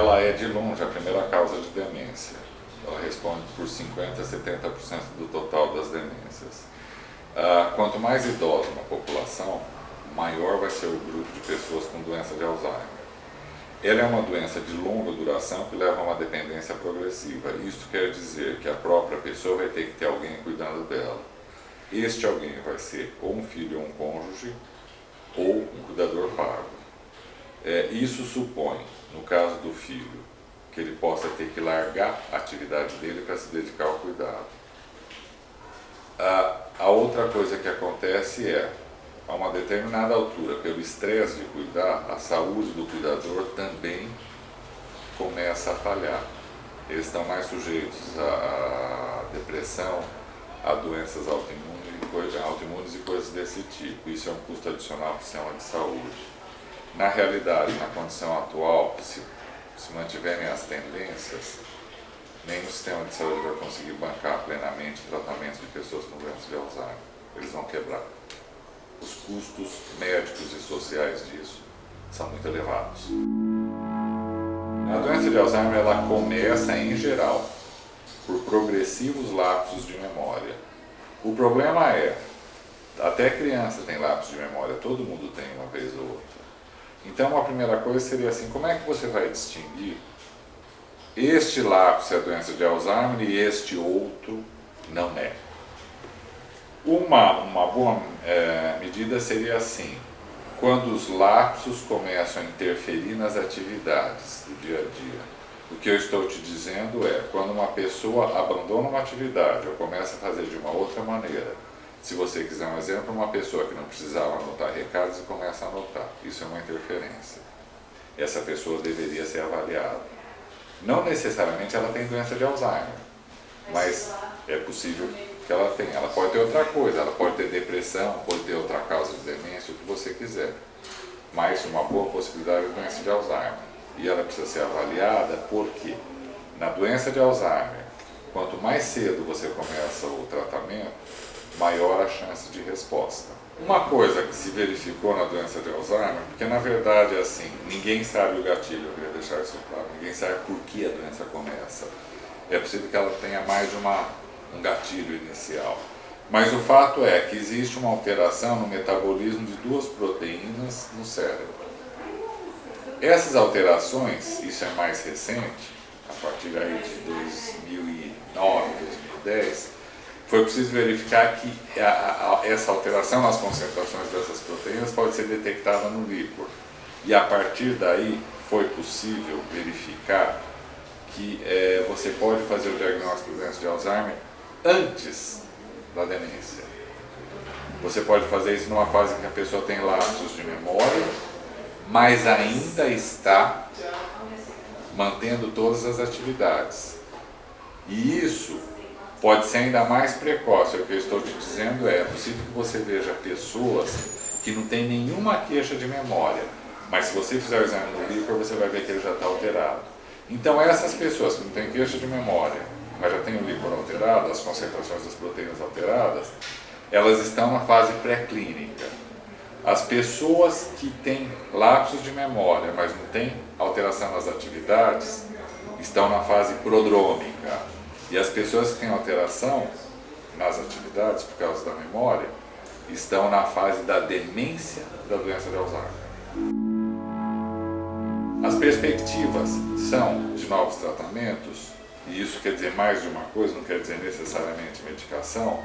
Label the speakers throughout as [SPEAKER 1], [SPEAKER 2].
[SPEAKER 1] ela é de longe a primeira causa de demência. Ela responde por 50% a 70% do total das demências. Quanto mais idosa uma população, maior vai ser o grupo de pessoas com doença de Alzheimer. Ela é uma doença de longa duração que leva a uma dependência progressiva. Isso quer dizer que a própria pessoa vai ter que ter alguém cuidando dela. Este alguém vai ser ou um filho ou um cônjuge, ou um cuidador pago. Isso supõe, no caso do filho, que ele possa ter que largar a atividade dele para se dedicar ao cuidado. A outra coisa que acontece a uma determinada altura, pelo estresse de cuidar, a saúde do cuidador também começa a falhar. Eles estão mais sujeitos a depressão, a doenças autoimunes e coisas desse tipo. Isso é um custo adicional para o sistema de saúde. Na realidade, na condição atual, se mantiverem as tendências, nem o sistema de saúde vai conseguir bancar plenamente o tratamento de pessoas com doença de Alzheimer. Eles vão quebrar. Os custos médicos e sociais disso são muito elevados. A doença de Alzheimer ela começa, em geral, por progressivos lapsos de memória. O problema até criança tem lapsos de memória, todo mundo tem uma vez ou outra. Então a primeira coisa seria assim, como é que você vai distinguir este lapso é a doença de Alzheimer e este outro não é? Uma boa medida seria assim, quando os lapsos começam a interferir nas atividades do dia a dia. O que eu estou te dizendo quando uma pessoa abandona uma atividade ou começa a fazer de uma outra maneira. Se você quiser um exemplo, uma pessoa que não precisava anotar recados e começa a anotar. Isso é uma interferência. Essa pessoa deveria ser avaliada. Não necessariamente ela tem doença de Alzheimer, mas é possível que ela tenha. Ela pode ter outra coisa, ela pode ter depressão, pode ter outra causa de demência, o que você quiser. Mas uma boa possibilidade é doença de Alzheimer. E ela precisa ser avaliada porque na doença de Alzheimer, quanto mais cedo você começa o tratamento, maior a chance de resposta. Uma coisa que se verificou na doença de Alzheimer, porque na verdade é assim, ninguém sabe o gatilho, eu queria deixar isso claro, ninguém sabe por que a doença começa. É possível que ela tenha mais de um gatilho inicial. Mas o fato é que existe uma alteração no metabolismo de duas proteínas no cérebro. Essas alterações, isso é mais recente, a partir aí de 2009, 2010, foi preciso verificar que essa alteração nas concentrações dessas proteínas pode ser detectada no líquor. E a partir daí foi possível verificar que você pode fazer o diagnóstico de doença de Alzheimer antes da demência. Você pode fazer isso numa fase em que a pessoa tem lapsos de memória, mas ainda está mantendo todas as atividades. E isso pode ser ainda mais precoce. O que eu estou te dizendo é possível que você veja pessoas que não têm nenhuma queixa de memória, mas se você fizer o exame do líquor, você vai ver que ele já está alterado. Então essas pessoas que não têm queixa de memória, mas já têm o líquor alterado, as concentrações das proteínas alteradas, elas estão na fase pré-clínica. As pessoas que têm lapsos de memória, mas não têm alteração nas atividades, estão na fase prodrômica. E as pessoas que têm alteração nas atividades por causa da memória, estão na fase da demência da doença de Alzheimer. As perspectivas são de novos tratamentos, e isso quer dizer mais de uma coisa, não quer dizer necessariamente medicação,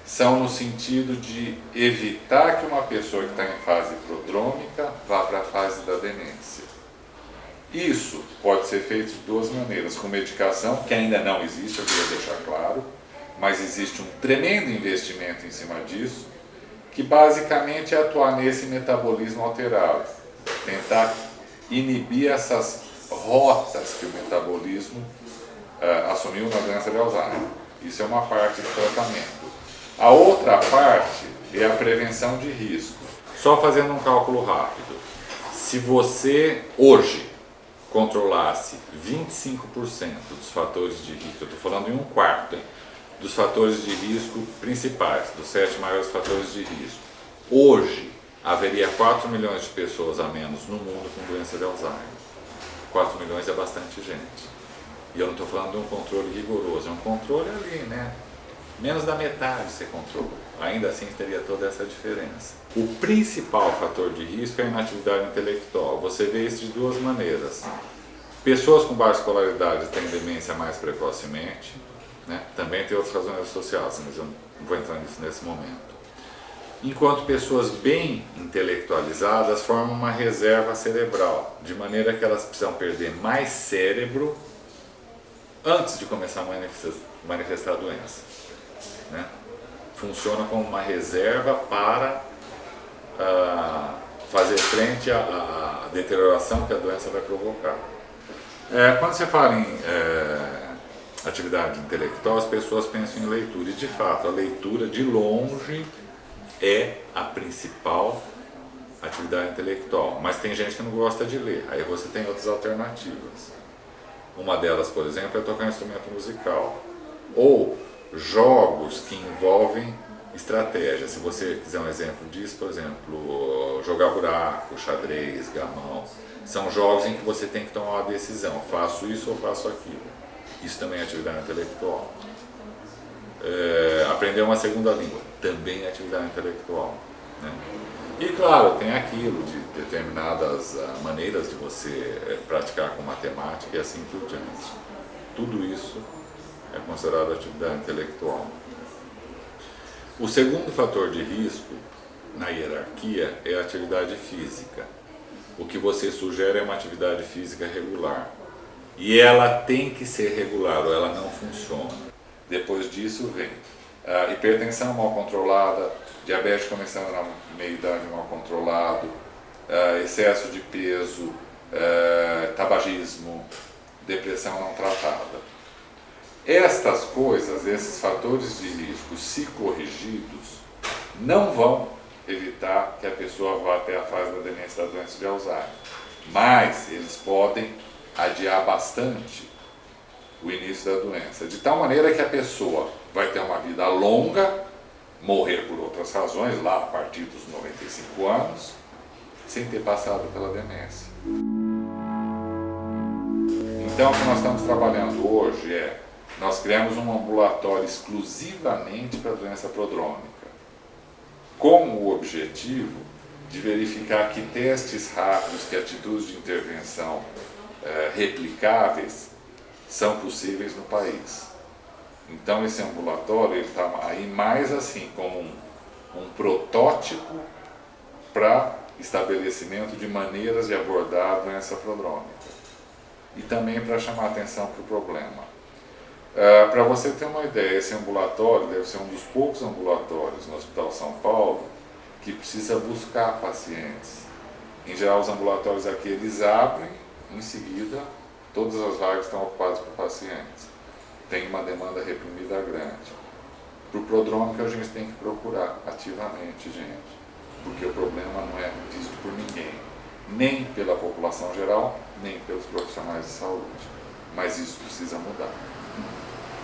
[SPEAKER 1] são no sentido de evitar que uma pessoa que está em fase prodrômica vá para a fase da demência. Isso pode ser feito de duas maneiras, com medicação, que ainda não existe, eu queria deixar claro, mas existe um tremendo investimento em cima disso, que basicamente é atuar nesse metabolismo alterado, tentar inibir essas rotas que o metabolismo assumiu na doença de Alzheimer. Isso é uma parte do tratamento. A outra parte é a prevenção de risco. Só fazendo um cálculo rápido, se você hoje controlasse 25% dos fatores de risco, eu estou falando em 1/4, dos fatores de risco principais, dos 7 maiores fatores de risco, hoje haveria 4 milhões de pessoas a menos no mundo com doença de Alzheimer. 4 milhões é bastante gente. E eu não estou falando de um controle rigoroso, é um controle ali, né? Menos da metade você controla. Ainda assim teria toda essa diferença. O principal fator de risco é a inatividade intelectual. Você vê isso de duas maneiras. Pessoas com baixa escolaridade têm demência mais precocemente, né? Também tem outras razões associadas, mas eu não vou entrar nisso nesse momento. Enquanto pessoas bem intelectualizadas formam uma reserva cerebral, de maneira que elas precisam perder mais cérebro antes de começar a manifestar a doença, né? Funciona como uma reserva para fazer frente à deterioração que a doença vai provocar. Quando você fala em atividade intelectual, as pessoas pensam em leitura, e de fato a leitura de longe é a principal atividade intelectual, mas tem gente que não gosta de ler, aí você tem outras alternativas. Uma delas, por exemplo, é tocar um instrumento musical, ou jogos que envolvem estratégia. Se você quiser um exemplo disso, por exemplo, jogar buraco, xadrez, gamão, são jogos em que você tem que tomar uma decisão, faço isso ou faço aquilo. Isso também é atividade intelectual. Aprender uma segunda língua, também é atividade intelectual, né? E claro, tem aquilo de determinadas maneiras de você praticar com matemática e assim por diante. Tudo isso é considerado atividade intelectual. O segundo fator de risco na hierarquia é a atividade física. O que você sugere é uma atividade física regular. E ela tem que ser regular ou ela não funciona. Depois disso vem hipertensão mal controlada, diabetes começando na meia-idade mal controlado, excesso de peso, tabagismo, depressão não tratada. Estas coisas, esses fatores de risco, se corrigidos, não vão evitar que a pessoa vá até a fase da demência da doença de Alzheimer, mas eles podem adiar bastante o início da doença, de tal maneira que a pessoa vai ter uma vida longa, morrer por outras razões, lá a partir dos 95 anos, sem ter passado pela demência. Então, o que nós estamos trabalhando hoje nós criamos um ambulatório exclusivamente para a doença prodrômica, com o objetivo de verificar que testes rápidos, que atitudes de intervenção replicáveis são possíveis no país. Então esse ambulatório está aí mais assim como um protótipo para estabelecimento de maneiras de abordar a doença prodrômica e também para chamar atenção para o problema. Para você ter uma ideia, esse ambulatório deve ser um dos poucos ambulatórios no Hospital São Paulo que precisa buscar pacientes. Em geral, os ambulatórios aqui eles abrem, em seguida todas as vagas estão ocupadas por pacientes. Tem uma demanda reprimida grande. Para o prodrômico a gente tem que procurar ativamente, gente, porque o problema não é visto por ninguém, nem pela população geral, nem pelos profissionais de saúde. Mas isso precisa mudar.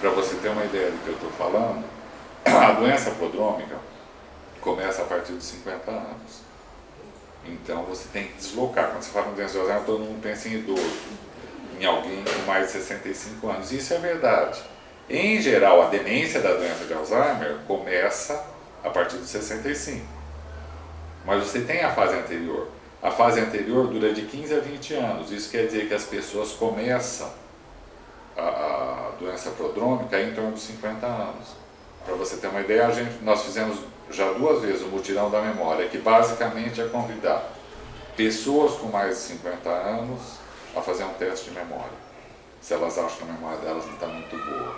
[SPEAKER 1] Para você ter uma ideia do que eu estou falando, a doença prodrômica começa a partir dos 50 anos. Então você tem que deslocar. Quando você fala em doença de Alzheimer, todo mundo pensa em idoso, em alguém com mais de 65 anos. Isso é verdade. Em geral, a demência da doença de Alzheimer começa a partir dos 65. Mas você tem a fase anterior. A fase anterior dura de 15 a 20 anos. Isso quer dizer que as pessoas começam a doença prodrômica em torno dos 50 anos. Para você ter uma ideia, nós fizemos já 2 vezes o mutirão da memória, que basicamente é convidar pessoas com mais de 50 anos a fazer um teste de memória, se elas acham que a memória delas não está muito boa.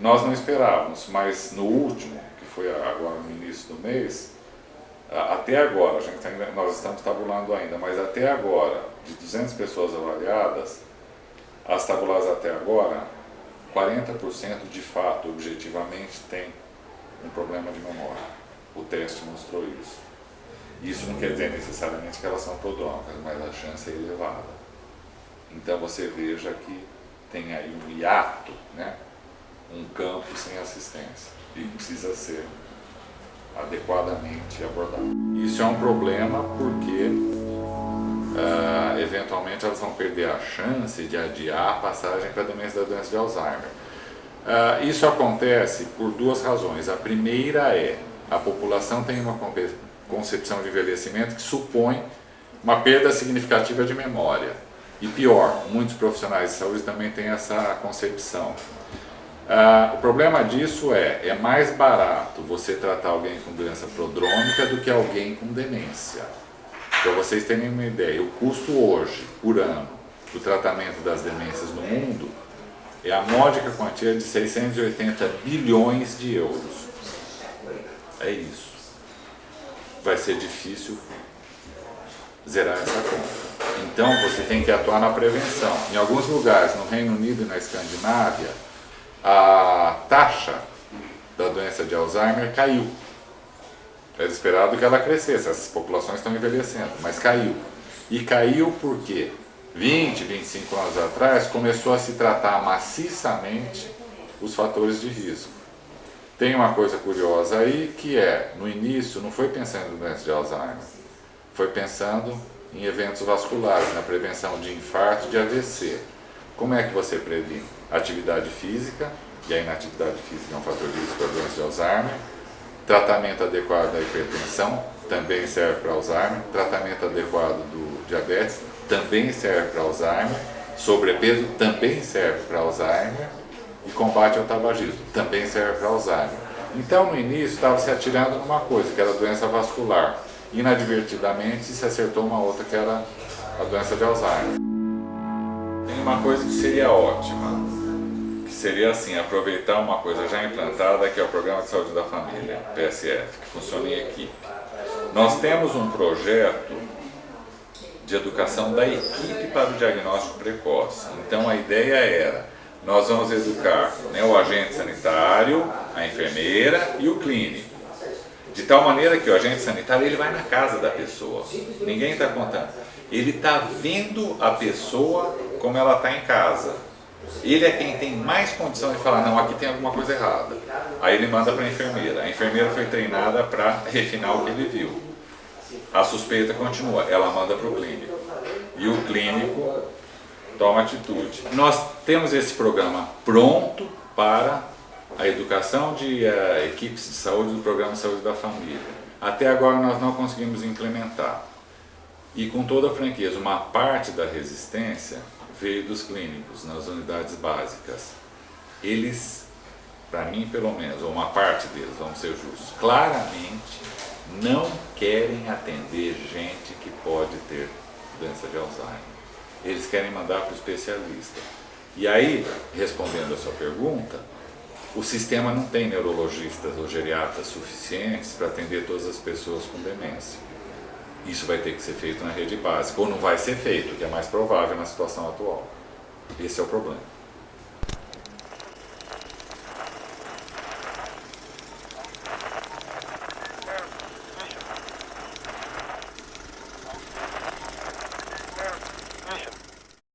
[SPEAKER 1] Nós não esperávamos, mas no último, que foi agora no início do mês, até agora, nós estamos tabulando ainda, mas até agora, de 200 pessoas avaliadas, as tabuladas até agora, 40% de fato, objetivamente, tem um problema de memória. O teste mostrou isso. Isso não quer dizer necessariamente que elas são prodrômicas, mas a chance é elevada. Então você veja que tem aí um hiato, né? Um campo sem assistência, e precisa ser adequadamente abordado. Isso é um problema porque eventualmente elas vão perder a chance de adiar a passagem para a demência da doença de Alzheimer. Isso acontece por duas razões. A primeira é, a população tem uma concepção de envelhecimento que supõe uma perda significativa de memória. E pior, muitos profissionais de saúde também têm essa concepção. O problema disso é mais barato você tratar alguém com doença prodrômica do que alguém com demência. Para vocês terem uma ideia, o custo hoje, por ano, do tratamento das demências no mundo é a módica quantia de 680 bilhões de euros. É isso. Vai ser difícil zerar essa conta. Então você tem que atuar na prevenção. Em alguns lugares, no Reino Unido e na Escandinávia, a taxa da doença de Alzheimer caiu. Era esperado que ela crescesse, essas populações estão envelhecendo, mas caiu. E caiu porque 20, 25 anos atrás começou a se tratar maciçamente os fatores de risco. Tem uma coisa curiosa aí que é, no início não foi pensando em doença de Alzheimer, foi pensando em eventos vasculares, na prevenção de infarto e de AVC. Como é que você previne? Atividade física, e a inatividade física é um fator de risco para a doença de Alzheimer. Tratamento adequado da hipertensão, também serve para Alzheimer. Tratamento adequado do diabetes, também serve para Alzheimer. Sobrepeso, também serve para Alzheimer. E combate ao tabagismo, também serve para Alzheimer. Então, no início, estava se atirando numa coisa, que era a doença vascular. Inadvertidamente, se acertou uma outra, que era a doença de Alzheimer. Tem uma coisa que seria ótima, que seria assim, aproveitar uma coisa já implantada, que é o Programa de Saúde da Família, PSF, que funciona em equipe. Nós temos um projeto de educação da equipe para o diagnóstico precoce. Então a ideia era, nós vamos educar, né, o agente sanitário, a enfermeira e o clínico. De tal maneira que o agente sanitário ele vai na casa da pessoa, ninguém está contando. Ele está vendo a pessoa como ela está em casa. Ele é quem tem mais condição de falar, não, aqui tem alguma coisa errada. Aí ele manda para a enfermeira foi treinada para refinar o que ele viu. A suspeita continua, ela manda para o clínico. E o clínico toma atitude. Nós temos esse programa pronto para a educação de equipes de saúde do Programa de Saúde da Família. Até agora nós não conseguimos implementar. E com toda a franqueza, uma parte da resistência veio dos clínicos, nas unidades básicas. Eles, para mim pelo menos, ou uma parte deles, vamos ser justos, claramente não querem atender gente que pode ter doença de Alzheimer. Eles querem mandar para o especialista. E aí, respondendo a sua pergunta, o sistema não tem neurologistas ou geriatras suficientes para atender todas as pessoas com demência. Isso vai ter que ser feito na rede básica, ou não vai ser feito, que é mais provável na situação atual. Esse é o problema.